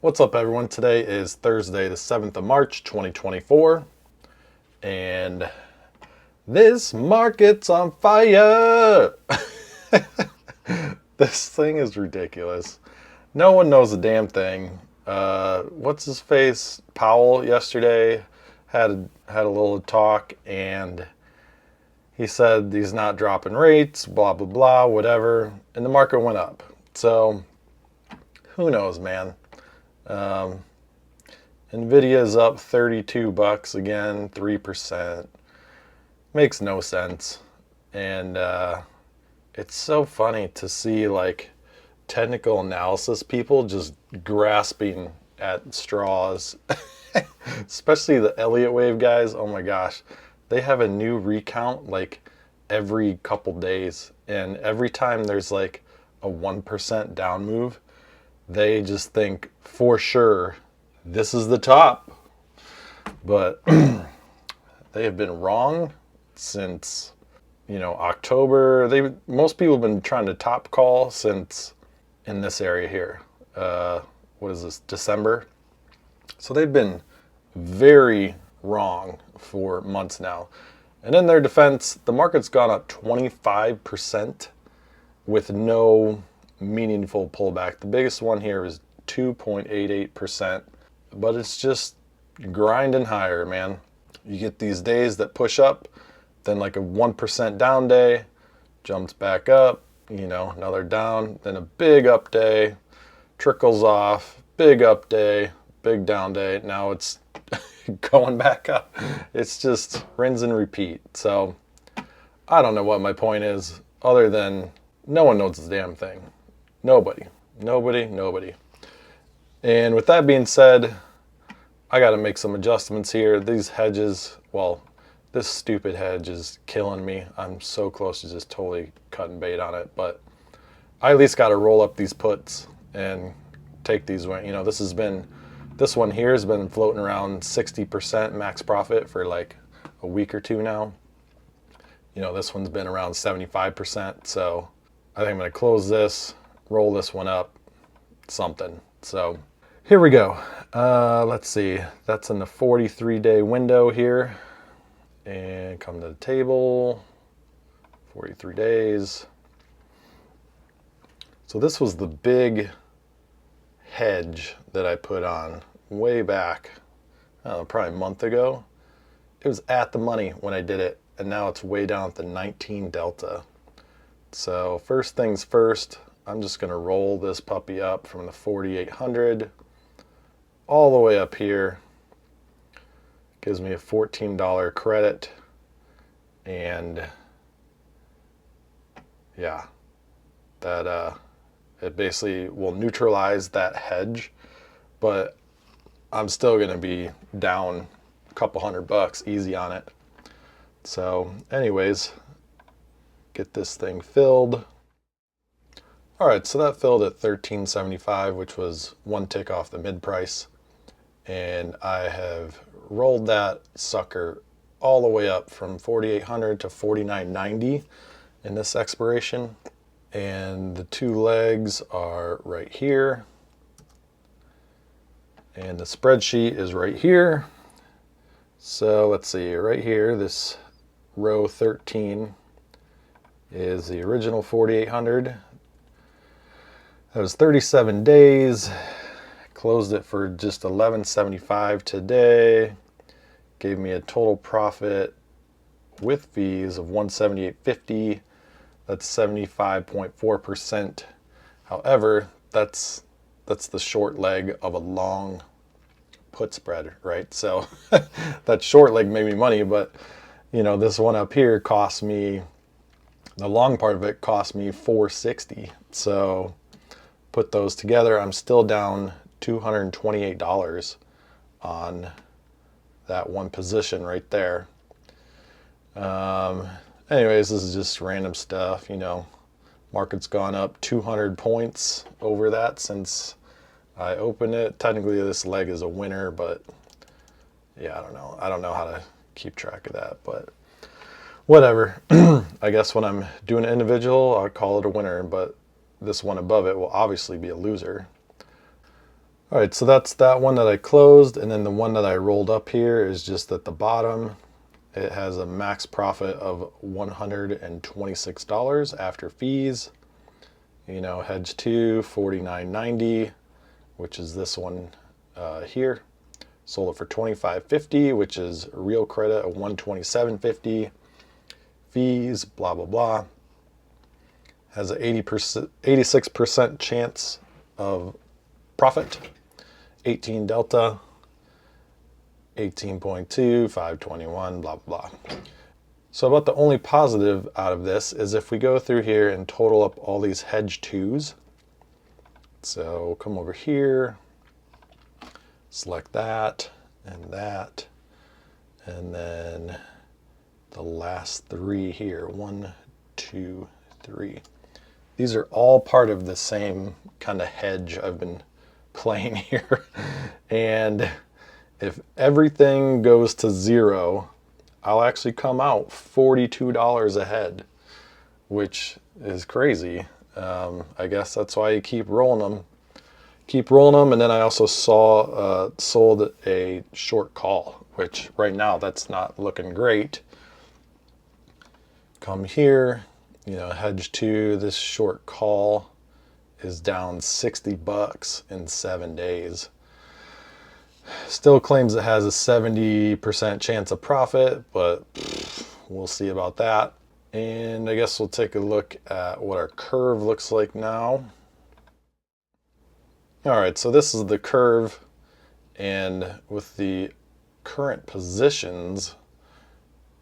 What's up, everyone? Today is Thursday, the 7th of March, 2024, and this market's on fire. This thing is ridiculous. No one knows a damn thing. What's his face? Powell yesterday had a little talk, and he said he's not dropping rates, blah blah blah, whatever, and the market went up. So who knows, man? Nvidia's up 32 bucks again, 3%. Makes no sense. And it's so funny to see like technical analysis people just grasping at straws. Especially the Elliott wave guys. Oh my gosh. They have a new recount like every couple days, and every time there's like a 1% down move, they just think for sure this is the top. But they have been wrong since, October. Most people have been trying to top call since in this area here. What is this, December? So they've been very wrong for months now. And in their defense, the market's gone up 25% with no meaningful pullback. The biggest one here is 2.88%, but it's just grinding higher, man. You get these days that push up, then like a 1% down day, jumps back up, another down, then a big up day, trickles off, big up day, big down day. Now it's going back up. It's just rinse and repeat. So I don't know what my point is, other than no one knows the damn thing. Nobody. And with that being said, I got to make some adjustments here. These hedges, this stupid hedge is killing me. I'm so close to just totally cutting bait on it, but I at least got to roll up these puts and take these. This one here has been floating around 60% max profit for like a week or two now. This one's been around 75%. So I think I'm going to close this, roll this one up, something. So here we go. Let's see. That's in the 43-day window here. And come to the table. 43 days. So this was the big hedge that I put on way back, probably a month ago. It was at the money when I did it, and now it's way down at the 19 delta. So first things first, I'm just going to roll this puppy up from the 4,800 all the way up here. Gives me a $14 credit, and yeah, that it basically will neutralize that hedge, but I'm still going to be down a couple $100 easy on it. So anyways, get this thing filled. All right, so that filled at $13.75, which was one tick off the mid price. And I have rolled that sucker all the way up from 4,800 to 4,990 in this expiration. And the two legs are right here. And the spreadsheet is right here. So let's see, right here, this row 13 is the original 4,800. That was 37 days. Closed it for just $11.75 today. Gave me a total profit with fees of $178.50. That's 75.4%. However, that's the short leg of a long put spread, right? So that short leg made me money, but this one up here cost me, the long part of it cost me $460. So put those together, I'm still down $228 on that one position right there. Anyways, this is just random stuff, Market's gone up 200 points over that since I opened it. Technically, this leg is a winner, but yeah, I don't know. I don't know how to keep track of that, but whatever. I guess when I'm doing an individual, I'll call it a winner, but this one above it will obviously be a loser. All right, so that's that one that I closed, and then the one that I rolled up here is just at the bottom. It has a max profit of $126 after fees. You know, hedge 2, $49.90, which is this one here. Sold it for $25.50, which is real credit of $127.50. Fees, blah, blah, blah. Has an 86% chance of profit. 18 delta, 18.2, 521, blah, blah, blah. So about the only positive out of this is if we go through here and total up all these hedge 2s. So come over here, select that, and then the last 3 here, 1, 2, 3. These are all part of the same kind of hedge I've been playing here. And if everything goes to 0, I'll actually come out $42 ahead, which is crazy. I guess that's why you keep rolling them. And then I also sold a short call, which right now that's not looking great. Come here, you know, hedge 2, this short call is down $60 in 7 days. Still claims it has a 70% chance of profit, but we'll see about that. And I guess we'll take a look at what our curve looks like now. All right, so this is the curve, and with the current positions,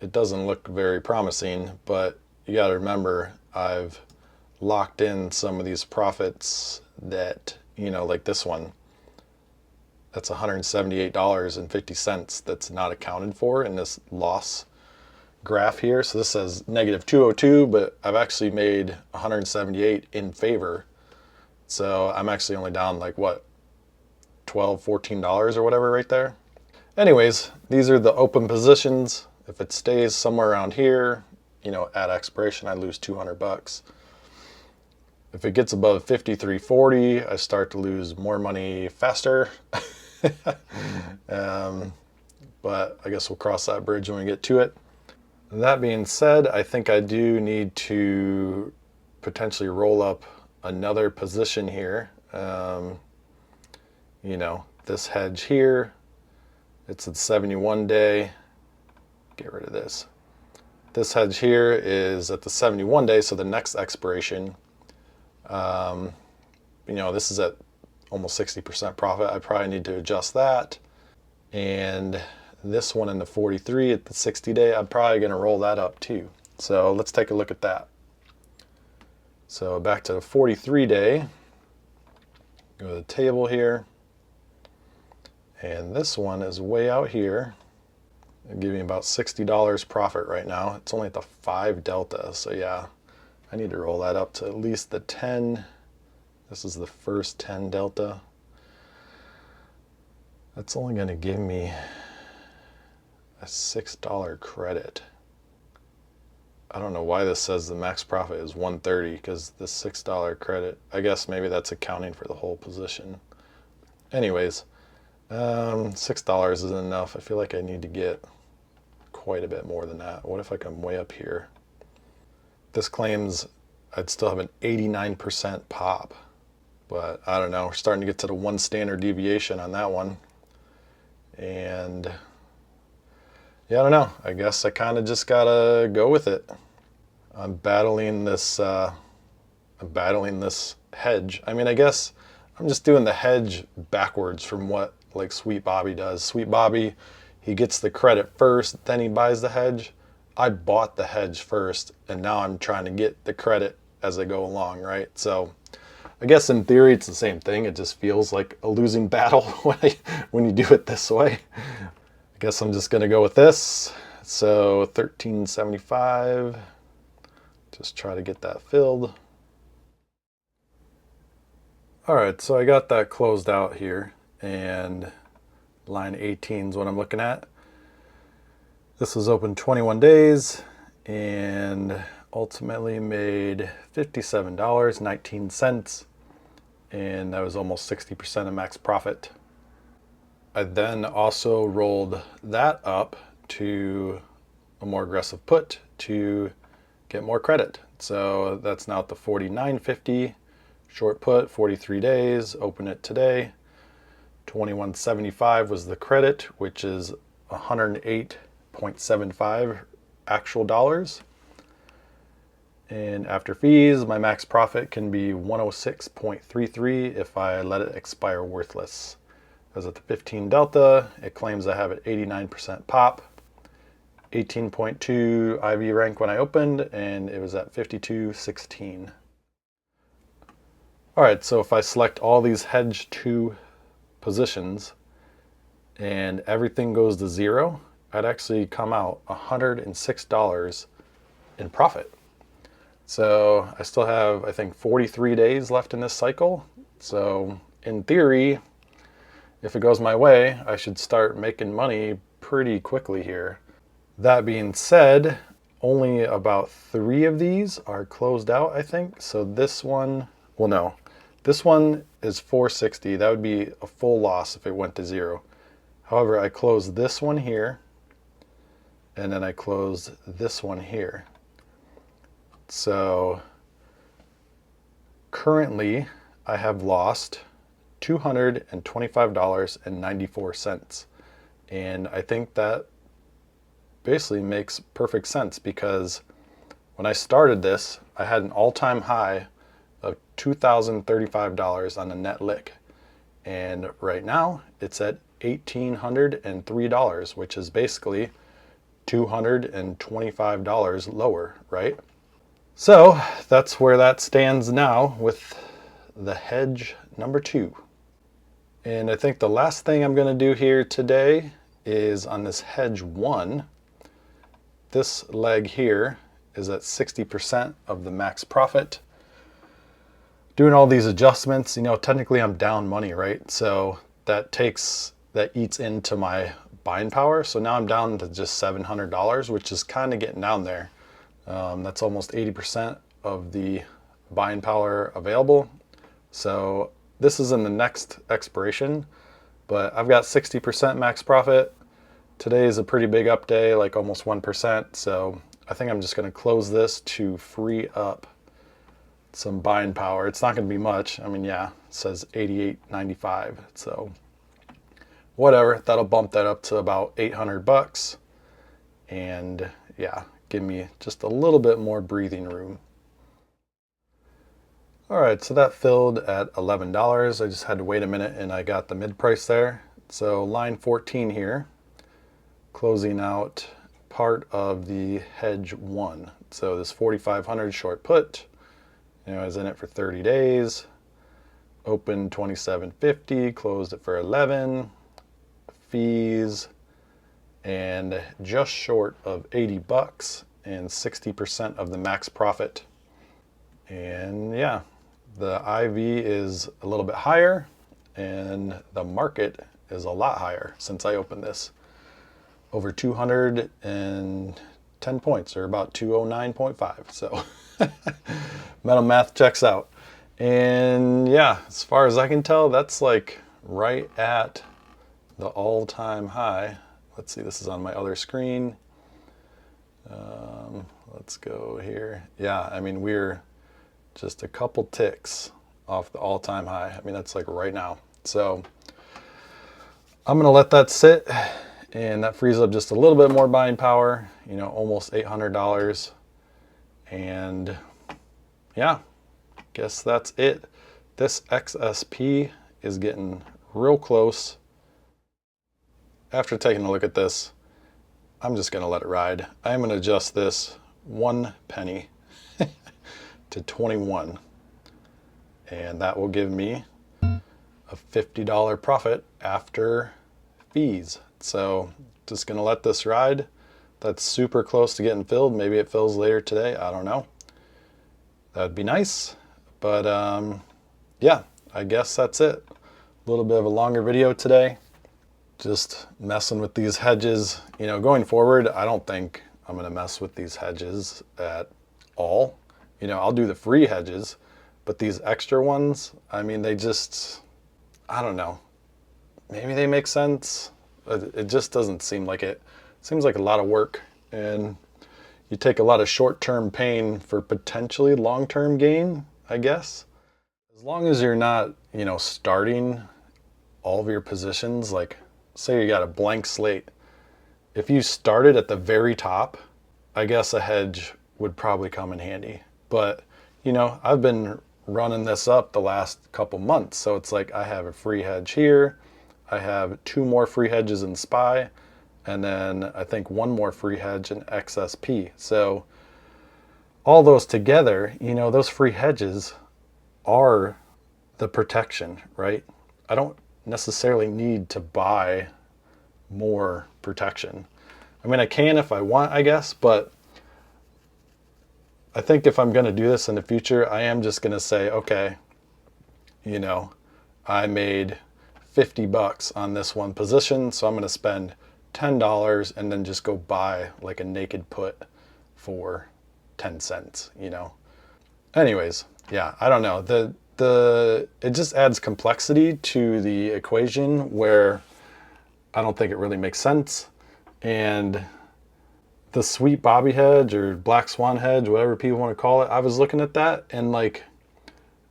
it doesn't look very promising, but you got to remember I've locked in some of these profits that, you know, like this one, that's $178.50 that's not accounted for in this loss graph here. So this says negative 202, but I've actually made 178 in favor. So I'm actually only down like what, $12, $14 or whatever right there. Anyways, these are the open positions. If it stays somewhere around here, you know, at expiration, I lose $200. If it gets above 53.40, I start to lose more money faster. But I guess we'll cross that bridge when we get to it. That being said, I think I do need to potentially roll up another position here. You know, this hedge here, it's at 71 day. Get rid of this. This hedge here is at the 71 day, so the next expiration. You know, this is at almost 60% profit. I probably need to adjust that. And this one in the 43 at the 60 day, I'm probably going to roll that up too. So let's take a look at that. So back to the 43 day, go to the table here. And this one is way out here. It'll give me about $60 profit right now. It's only at the 5 delta. So yeah, I need to roll that up to at least the 10. This is the first 10 delta. That's only going to give me a $6 credit. I don't know why this says the max profit is 130 because the $6 credit, I guess maybe that's accounting for the whole position. Anyways, $6 isn't enough. I feel like I need to get quite a bit more than that. What if I come way up here? This claims I'd still have an 89% pop, but I don't know. We're starting to get to the 1 standard deviation on that one. And yeah, I don't know. I guess I kind of just gotta go with it. I'm battling this hedge. I mean, I guess I'm just doing the hedge backwards from what like Sweet Bobby does. Sweet Bobby, he gets the credit first, then he buys the hedge. I bought the hedge first, and now I'm trying to get the credit as I go along, right? So I guess in theory it's the same thing. It just feels like a losing battle when you do it this way. I guess I'm just gonna go with this. So $13.75. Just try to get that filled. All right, so I got that closed out here, and line 18 is what I'm looking at. This was open 21 days and ultimately made $57.19. and that was almost 60% of max profit. I then also rolled that up to a more aggressive put to get more credit. So that's now at the 49.50 short put, 43 days, open it today. 21.75 was the credit, which is 108.75 actual dollars. And after fees, my max profit can be 106.33 if I let it expire worthless. Because at the 15 delta, it claims I have an 89% pop, 18.2 IV rank when I opened, and it was at 52.16. All right, so if I select all these hedge 2 positions and everything goes to zero, I'd actually come out $106 in profit. So I still have, I think, 43 days left in this cycle. So in theory, if it goes my way, I should start making money pretty quickly here. That being said, only about 3 of these are closed out, I think. So this one, well, no, this one is 460. That would be a full loss if it went to zero. However, I closed this one here, and then I closed this one here. So currently I have lost $225.94. And I think that basically makes perfect sense, because when I started this, I had an all-time high of $2,035 on the net lick. And right now it's at $1,803, which is basically $225 lower, right? So that's where that stands now with the hedge number 2. And I think the last thing I'm going to do here today is on this hedge 1. This leg here is at 60% of the max profit. Doing all these adjustments, you know, technically I'm down money, right? So that eats into my buying power. So now I'm down to just $700, which is kind of getting down there. That's almost 80% of the buying power available. So this is in the next expiration, but I've got 60% max profit. Today is a pretty big up day, like almost 1%. So I think I'm just going to close this to free up some buying power. It's not going to be much. I mean, yeah, it says 88.95. So whatever, that'll bump that up to about 800 bucks. And yeah, give me just a little bit more breathing room. All right, so that filled at $11. I just had to wait a minute and I got the mid price there. So line 14 here, closing out part of the hedge 1. So this 4,500 short put, you know, I was in it for 30 days, opened 27.50, closed it for 11, fees, and just short of 80 bucks and 60% of the max profit. And yeah, the IV is a little bit higher and the market is a lot higher since I opened this. Over 210 points, or about 209.5. So mental math checks out. And yeah, as far as I can tell, that's like right at the all-time high. Let's see, this is on my other screen. Let's go here. Yeah, I mean, we're just a couple ticks off the all-time high. I mean, that's like right now. So I'm gonna let that sit, and that frees up just a little bit more buying power, you know, almost $800. And yeah, guess that's it. This XSP is getting real close. After taking a look at this, I'm just gonna let it ride. I'm gonna adjust this 1 penny to 21, and that will give me a $50 profit after fees. So just gonna let this ride. That's super close to getting filled. Maybe it fills later today, I don't know. That'd be nice, but yeah, I guess that's it. A little bit of a longer video today, just messing with these hedges. You know, going forward, I don't think I'm gonna mess with these hedges at all. You know, I'll do the free hedges, But these extra ones, I mean, they just, I don't know. Maybe they make sense. It just doesn't seem like it. It seems like a lot of work. And you take a lot of short-term pain for potentially long-term gain, I guess. As long as you're not, starting all of your positions, like say you got a blank slate. If you started at the very top, I guess a hedge would probably come in handy. But, I've been running this up the last couple months. So it's like I have a free hedge here. I have 2 more free hedges in SPY. And then I think 1 more free hedge in XSP. So all those together, those free hedges are the protection, right? I don't necessarily need to buy more protection. I mean, I can if I want, I guess, but I think if I'm going to do this in the future, I am just going to say, okay, I made $50 on this one position, so I'm going to spend $10 and then just go buy like a naked put for 10 cents, Anyways, yeah, I don't know. It just adds complexity to the equation where I don't think it really makes sense. And the sweet Bobby hedge or black swan hedge, whatever people want to call it, I was looking at that and like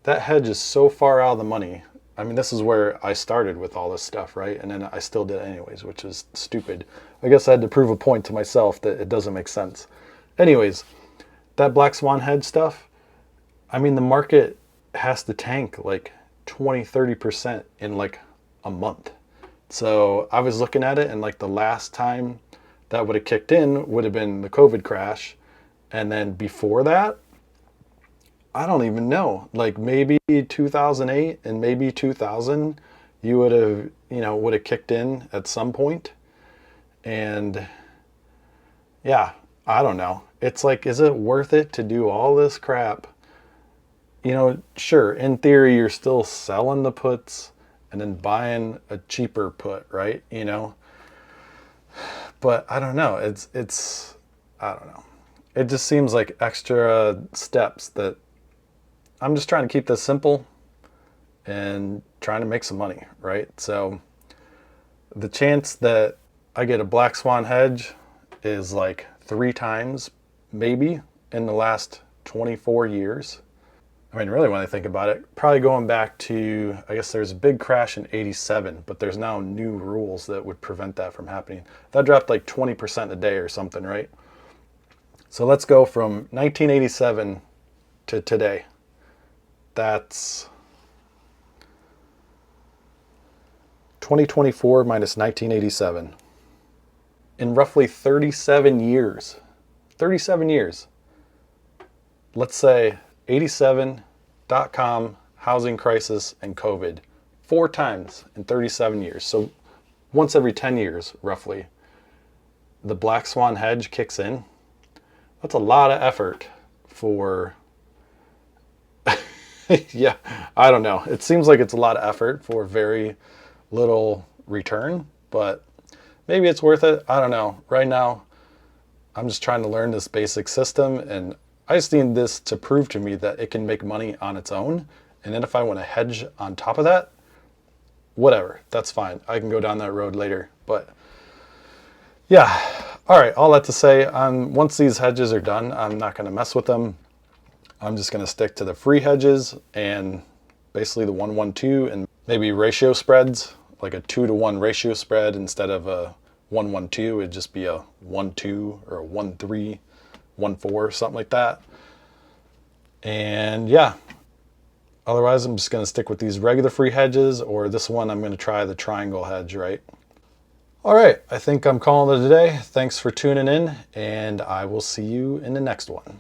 that hedge is so far out of the money. I mean, this is where I started with all this stuff, right? And then I still did it anyways, which is stupid. I guess I had to prove a point to myself that it doesn't make sense. Anyways, that black swan hedge stuff, I mean, the market has to tank like 20-30% in like a month. So I was looking at it and like the last time that would have kicked in would have been the COVID crash. And then before that, I don't even know, like maybe 2008 and maybe 2000, you would have, would have kicked in at some point. And yeah, I don't know. It's like, is it worth it to do all this crap? Sure, in theory, you're still selling the puts and then buying a cheaper put, right? But I don't know. I don't know. It just seems like extra steps that I'm just trying to keep this simple and trying to make some money, right? So the chance that I get a black swan hedge is like 3 times maybe in the last 24 years. I mean, really, when I think about it, probably going back to, I guess there's a big crash in 87, but there's now new rules that would prevent that from happening. That dropped like 20% a day or something, right? So let's go from 1987 to today. That's 2024 minus 1987. In roughly 37 years, let's say 87, .com, housing crisis, and COVID. 4 times in 37 years. So once every 10 years, roughly, the black swan hedge kicks in. That's a lot of effort for, yeah, I don't know. It seems like it's a lot of effort for very little return, but maybe it's worth it. I don't know. Right now, I'm just trying to learn this basic system, and I just need this to prove to me that it can make money on its own. And then if I want to hedge on top of that, whatever, that's fine. I can go down that road later. But yeah, all right, all that to say, once these hedges are done, I'm not going to mess with them. I'm just going to stick to the free hedges and basically the 1-1-2 and maybe ratio spreads, like a 2-to-1 ratio spread instead of a 1-1-2. It'd just be a 1-2 or a 1-3. 1-4, something like that. And yeah, otherwise I'm just going to stick with these regular free hedges, or this one I'm going to try the triangle hedge, right? All right, I think I'm calling it a day. Thanks for tuning in, and I will see you in the next one.